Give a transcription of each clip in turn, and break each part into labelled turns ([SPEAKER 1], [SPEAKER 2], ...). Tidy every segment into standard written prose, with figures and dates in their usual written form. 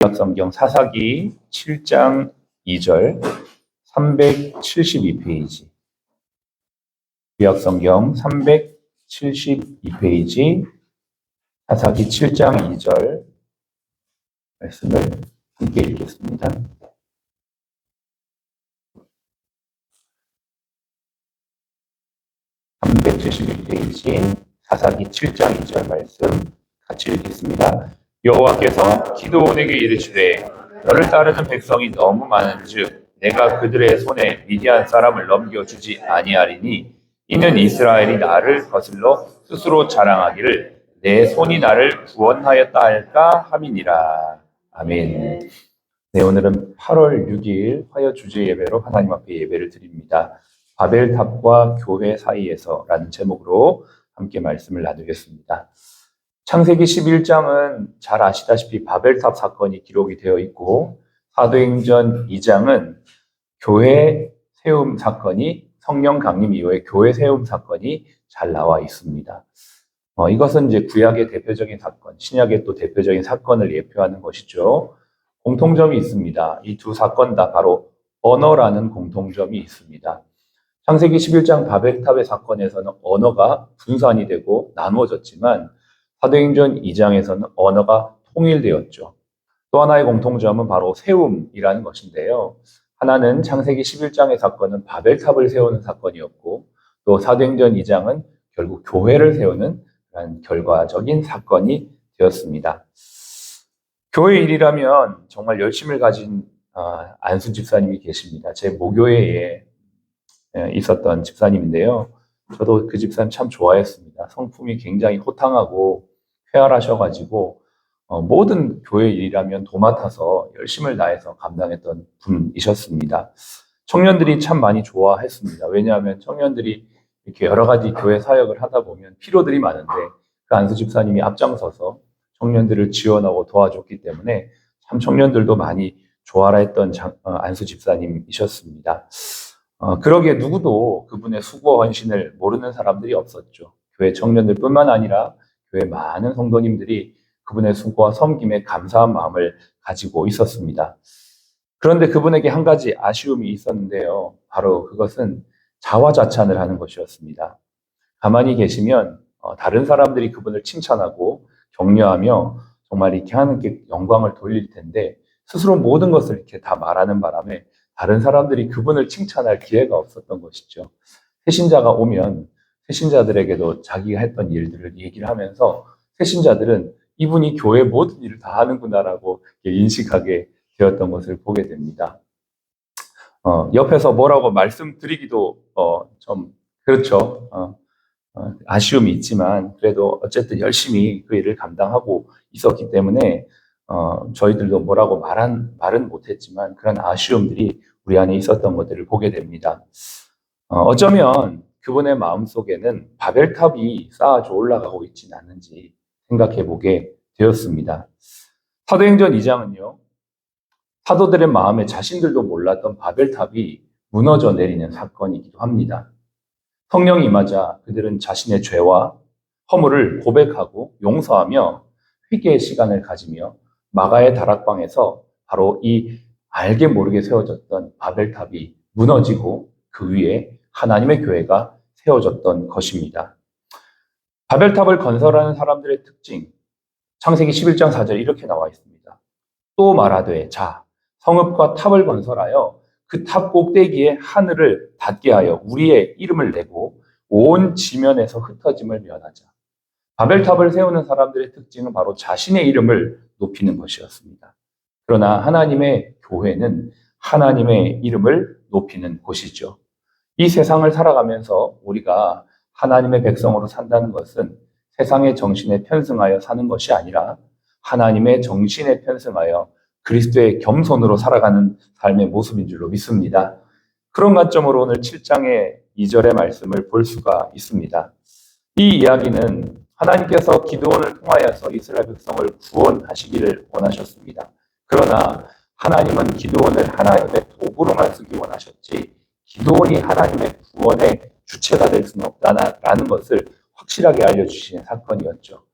[SPEAKER 1] 구약성경 사사기 7장 2절 372페이지. 구약성경 372페이지 사사기 7장 2절 말씀을 함께 읽겠습니다. 사사기 7장 2절 말씀 같이 읽겠습니다. 여호와께서 기드온에게 이르시되 너를 따르는 백성이 너무 많은즉 내가 그들의 손에 미디안 사람을 넘겨주지 아니하리니 이는 이스라엘이 나를 거슬러 스스로 자랑하기를 내 손이 나를 구원하였다 할까 함이니라. 아멘. 네, 오늘은 8월 6일 화요 주제 예배로 하나님 앞에 예배를 드립니다. 바벨탑과 교회 사이에서라는 제목으로 함께 말씀을 나누겠습니다. 창세기 11장은 잘 아시다시피 바벨탑 사건이 기록이 되어 있고 사도행전 2장은 교회 세움 사건이 성령 강림 이후에 교회 세움 사건이 잘 나와 있습니다. 이것은 이제 구약의 대표적인 사건, 신약의 또 대표적인 사건을 예표하는 것이죠. 공통점이 있습니다. 이 두 사건 다 바로 언어라는 공통점이 있습니다. 창세기 11장 바벨탑의 사건에서는 언어가 분산이 되고 나누어졌지만 사도행전 2장에서는 언어가 통일되었죠. 또 하나의 공통점은 바로 세움이라는 것인데요. 하나는 창세기 11장의 사건은 바벨탑을 세우는 사건이었고 또 사도행전 2장은 결국 교회를 세우는 결과적인 사건이 되었습니다. 교회 일이라면 정말 열심을 가진 안수 집사님이 계십니다. 제 모교회에 있었던 집사님인데요. 저도 그 집사님 참 좋아했습니다. 성품이 굉장히 호탕하고 쾌활하셔가지고 모든 교회 일이라면 도맡아서 열심을 다해서 감당했던 분이셨습니다. 청년들이 참 많이 좋아했습니다. 왜냐하면 청년들이 이렇게 여러 가지 교회 사역을 하다 보면 필요들이 많은데 그 안수 집사님이 앞장서서 청년들을 지원하고 도와줬기 때문에 참 청년들도 많이 좋아라 했던 안수 집사님이셨습니다. 그러기에 누구도 그분의 수고와 헌신을 모르는 사람들이 없었죠. 교회 청년들뿐만 아니라 교회 많은 성도님들이 그분의 수고와 섬김에 감사한 마음을 가지고 있었습니다. 그런데 그분에게 한 가지 아쉬움이 있었는데요. 바로 그것은 자화자찬을 하는 것이었습니다. 가만히 계시면 다른 사람들이 그분을 칭찬하고 격려하며 정말 이렇게 하는 게 영광을 돌릴 텐데 스스로 모든 것을 이렇게 다 말하는 바람에 다른 사람들이 그분을 칭찬할 기회가 없었던 것이죠. 새신자가 오면 새신자들에게도 자기가 했던 일들을 얘기를 하면서 새신자들은 이분이 교회 모든 일을 다 하는구나라고 인식하게 되었던 것을 보게 됩니다. 옆에서 뭐라고 말씀드리기도 좀 그렇죠. 아쉬움이 있지만 그래도 어쨌든 열심히 그 일을 감당하고 있었기 때문에 저희들도 뭐라고 말은 못했지만 그런 아쉬움들이 우리 안에 있었던 것들을 보게 됩니다. 어쩌면 그분의 마음속에는 바벨탑이 쌓아져 올라가고 있지는 않는지 생각해 보게 되었습니다. 사도행전 2장은요. 사도들의 마음에 자신들도 몰랐던 바벨탑이 무너져 내리는 사건이기도 합니다. 성령이 임하자 그들은 자신의 죄와 허물을 고백하고 용서하며 회개의 시간을 가지며 마가의 다락방에서 바로 이 알게 모르게 세워졌던 바벨탑이 무너지고 그 위에 하나님의 교회가 세워졌던 것입니다. 바벨탑을 건설하는 사람들의 특징, 창세기 11장 4절 이렇게 나와 있습니다. 또 말하되 자, 성읍과 탑을 건설하여 그 탑 꼭대기에 하늘을 닿게 하여 우리의 이름을 내고 온 지면에서 흩어짐을 면하자. 바벨탑을 세우는 사람들의 특징은 바로 자신의 이름을 높이는 것이었습니다. 그러나 하나님의 교회는 하나님의 이름을 높이는 곳이죠. 이 세상을 살아가면서 우리가 하나님의 백성으로 산다는 것은 세상의 정신에 편승하여 사는 것이 아니라 하나님의 정신에 편승하여 그리스도의 겸손으로 살아가는 삶의 모습인 줄로 믿습니다. 그런 관점으로 오늘 7장의 2절의 말씀을 볼 수가 있습니다. 이 이야기는 하나님께서 기드온을 통하여서 이스라엘 백성을 구원하시기를 원하셨습니다. 그러나 하나님은 기드온을 하나님의 도구로만 쓰기 원하셨지 기드온이 하나님의 구원의 주체가 될 수는 없다라는 것을 확실하게 알려주시는 사건이었죠.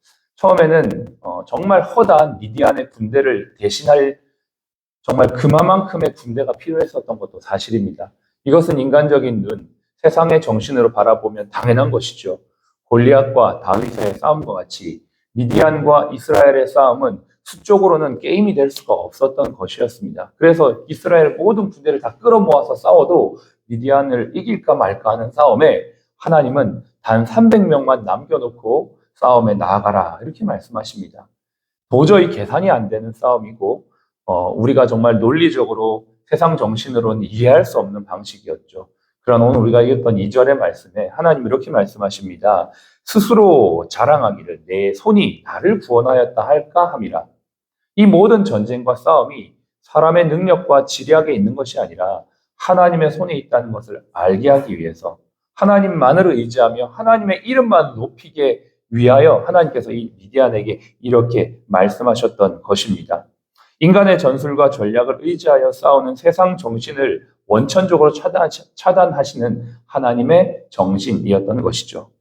[SPEAKER 1] 처음에는 정말 허다한 미디안의 군대를 대신할 정말 그만큼의 군대가 필요했었던 것도 사실입니다. 이것은 인간적인 눈, 세상의 정신으로 바라보면 당연한 것이죠. 골리앗과 다윗의 싸움과 같이 미디안과 이스라엘의 싸움은 수적으로는 게임이 될 수가 없었던 것이었습니다. 그래서 이스라엘 모든 군대를 다 끌어모아서 싸워도 미디안을 이길까 말까 하는 싸움에 하나님은 단 300명만 남겨놓고 싸움에 나아가라 이렇게 말씀하십니다. 도저히 계산이 안 되는 싸움이고 우리가 정말 논리적으로 세상 정신으로는 이해할 수 없는 방식이었죠. 그러나 오늘 우리가 읽었던 2절의 말씀에 하나님 이렇게 말씀하십니다. 스스로 자랑하기를 내 손이 나를 구원하였다 할까 함이라. 이 모든 전쟁과 싸움이 사람의 능력과 지략에 있는 것이 아니라 하나님의 손에 있다는 것을 알게 하기 위해서 하나님만을 의지하며 하나님의 이름만 높이게 위하여 하나님께서 이 미디안에게 이렇게 말씀하셨던 것입니다. 인간의 전술과 전략을 의지하여 싸우는 세상 정신을 원천적으로 차단하시는 하나님의 정신이었던 것이죠.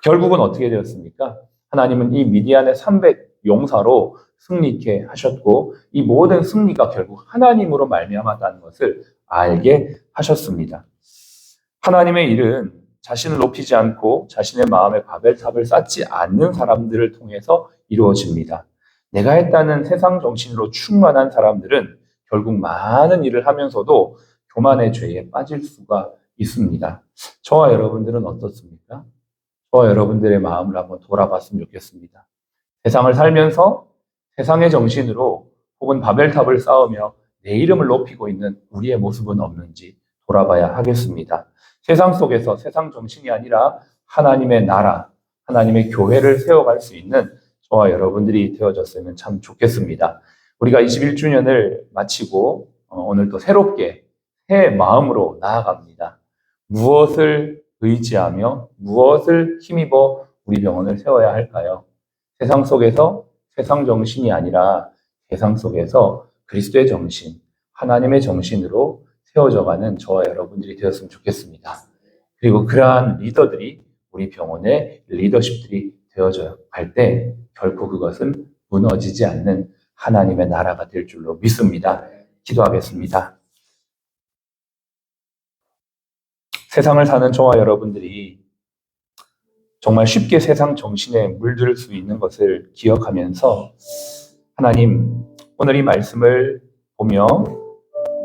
[SPEAKER 1] 결국은 어떻게 되었습니까? 하나님은 이 미디안의 300 용사로 승리케 하셨고 이 모든 승리가 결국 하나님으로 말미암았다는 것을 알게 하셨습니다. 하나님의 일은 자신을 높이지 않고 자신의 마음에 바벨탑을 쌓지 않는 사람들을 통해서 이루어집니다. 내가 했다는 세상 정신으로 충만한 사람들은 결국 많은 일을 하면서도 교만의 죄에 빠질 수가 있습니다. 저와 여러분들은 어떻습니까? 저와 여러분들의 마음을 한번 돌아봤으면 좋겠습니다. 세상을 살면서 세상의 정신으로 혹은 바벨탑을 쌓으며 내 이름을 높이고 있는 우리의 모습은 없는지 돌아봐야 하겠습니다. 세상 속에서 세상 정신이 아니라 하나님의 나라, 하나님의 교회를 세워갈 수 있는 저와 여러분들이 되어졌으면 참 좋겠습니다. 우리가 21주년을 마치고 오늘 또 새롭게 새 마음으로 나아갑니다. 무엇을 의지하며 무엇을 힘입어 우리 병원을 세워야 할까요? 세상 속에서 세상 정신이 아니라 세상 속에서 그리스도의 정신, 하나님의 정신으로 세워져가는 저와 여러분들이 되었으면 좋겠습니다. 그리고 그러한 리더들이 우리 병원의 리더십들이 되어져 갈 때 결코 그것은 무너지지 않는 하나님의 나라가 될 줄로 믿습니다. 기도하겠습니다. 세상을 사는 저와 여러분들이 정말 쉽게 세상 정신에 물들 수 있는 것을 기억하면서 하나님, 오늘 이 말씀을 보며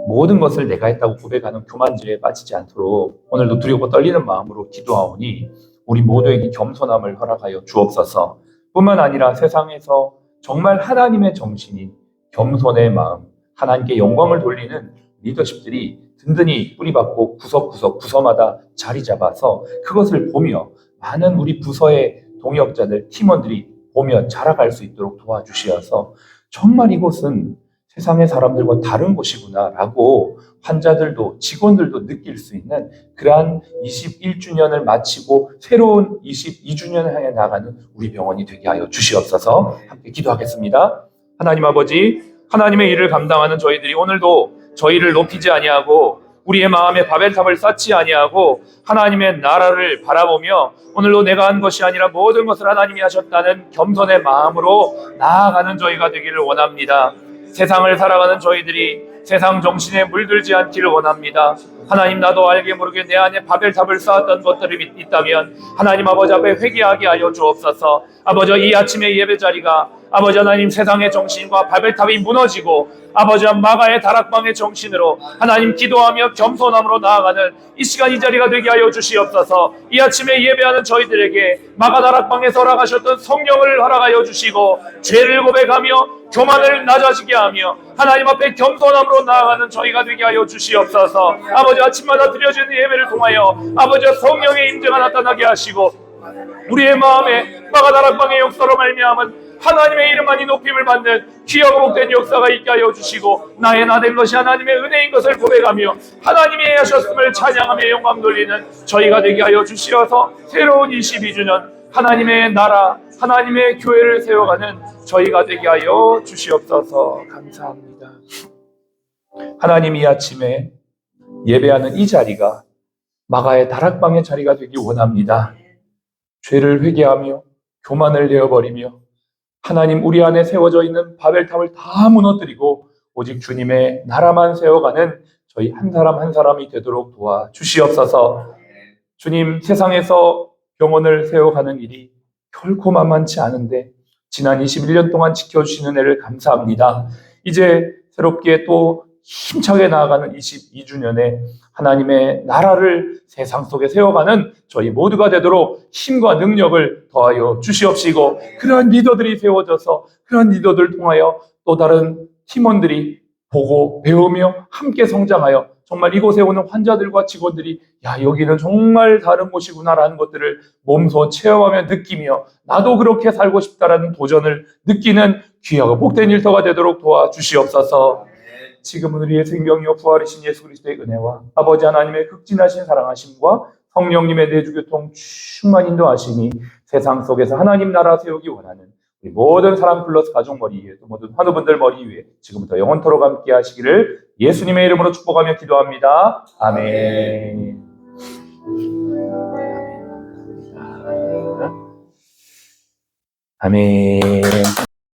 [SPEAKER 1] 모든 것을 내가 했다고 고백하는 교만죄에 빠지지 않도록 오늘도 두렵고 떨리는 마음으로 기도하오니 우리 모두에게 겸손함을 허락하여 주옵소서. 뿐만 아니라 세상에서 정말 하나님의 정신인 겸손의 마음, 하나님께 영광을 돌리는 리더십들이 든든히 뿌리박고 구석구석 부서마다 자리 잡아서 그것을 보며 많은 우리 부서의 동역자들, 팀원들이 보며 자라갈 수 있도록 도와주시어서 정말 이곳은 세상의 사람들과 다른 곳이구나라고 환자들도 직원들도 느낄 수 있는 그러한 21주년을 마치고 새로운 22주년을 향해 나가는 우리 병원이 되게 하여 주시옵소서. 함께 기도하겠습니다. 하나님 아버지, 하나님의 일을 감당하는 저희들이 오늘도 저희를 높이지 아니하고 우리의 마음에 바벨탑을 쌓지 아니하고 하나님의 나라를 바라보며 오늘도 내가 한 것이 아니라 모든 것을 하나님이 하셨다는 겸손의 마음으로 나아가는 저희가 되기를 원합니다. 세상을 살아가는 저희들이 세상 정신에 물들지 않기를 원합니다. 하나님, 나도 알게 모르게 내 안에 바벨탑을 쌓았던 것들이 있다면 하나님 아버지 앞에 회개하게 하여 주옵소서. 아버지, 이 아침의 예배 자리가 아버지 하나님 세상의 정신과 바벨탑이 무너지고 아버지 마가의 다락방의 정신으로 하나님 기도하며 겸손함으로 나아가는 이 시간 이 자리가 되게 하여 주시옵소서. 이 아침에 예배하는 저희들에게 마가 다락방에서 허락하셨던 성령을 허락하여 주시고 죄를 고백하며 교만을 낮아지게 하며 하나님 앞에 겸손함으로 나아가는 저희가 되게 하여 주시옵소서. 아버지, 아침마다 드려지는 예배를 통하여 아버지 성령의 임재가 나타나게 하시고 우리의 마음에 마가 다락방의 역사로 말미암은 하나님의 이름만이 높임을 받는 귀하고 복된 역사가 있게 하여 주시고 나의 나된 것이 하나님의 은혜인 것을 고백하며 하나님이 하셨음을 찬양하며 영광 돌리는 저희가 되게 하여 주시어서 새로운 22주년 하나님의 나라, 하나님의 교회를 세워가는 저희가 되게 하여 주시옵소서. 감사합니다. 하나님, 이 아침에 예배하는 이 자리가 마가의 다락방의 자리가 되기 원합니다. 죄를 회개하며 교만을 내어버리며 하나님 우리 안에 세워져 있는 바벨탑을 다 무너뜨리고 오직 주님의 나라만 세워가는 저희 한 사람 한 사람이 되도록 도와주시옵소서. 주님, 세상에서 병원을 세워가는 일이 결코 만만치 않은데 지난 21년 동안 지켜주시는 애를 감사합니다. 이제 새롭게 또 힘차게 나아가는 22주년에 하나님의 나라를 세상 속에 세워가는 저희 모두가 되도록 힘과 능력을 더하여 주시옵시고, 그러한 리더들이 세워져서 그러한 리더들을 통하여 또 다른 팀원들이 보고 배우며 함께 성장하여 정말 이곳에 오는 환자들과 직원들이 야, 여기는 정말 다른 곳이구나라는 것들을 몸소 체험하며 느끼며 나도 그렇게 살고 싶다라는 도전을 느끼는 귀하고 복된 일터가 되도록 도와주시옵소서. 지금은 우리의 생명이요 부활이신 예수 그리스도의 은혜와 아버지 하나님의 극진하신 사랑하심과 성령님의 내주교통 충만 인도하심이 세상 속에서 하나님 나라 세우기 원하는 우리 모든 사람 플러스 가족 머리 위에 또 모든 환우분들 머리 위에 지금부터 영원토록 함께 하시기를 예수님의 이름으로 축복하며 기도합니다. 아멘. 아멘.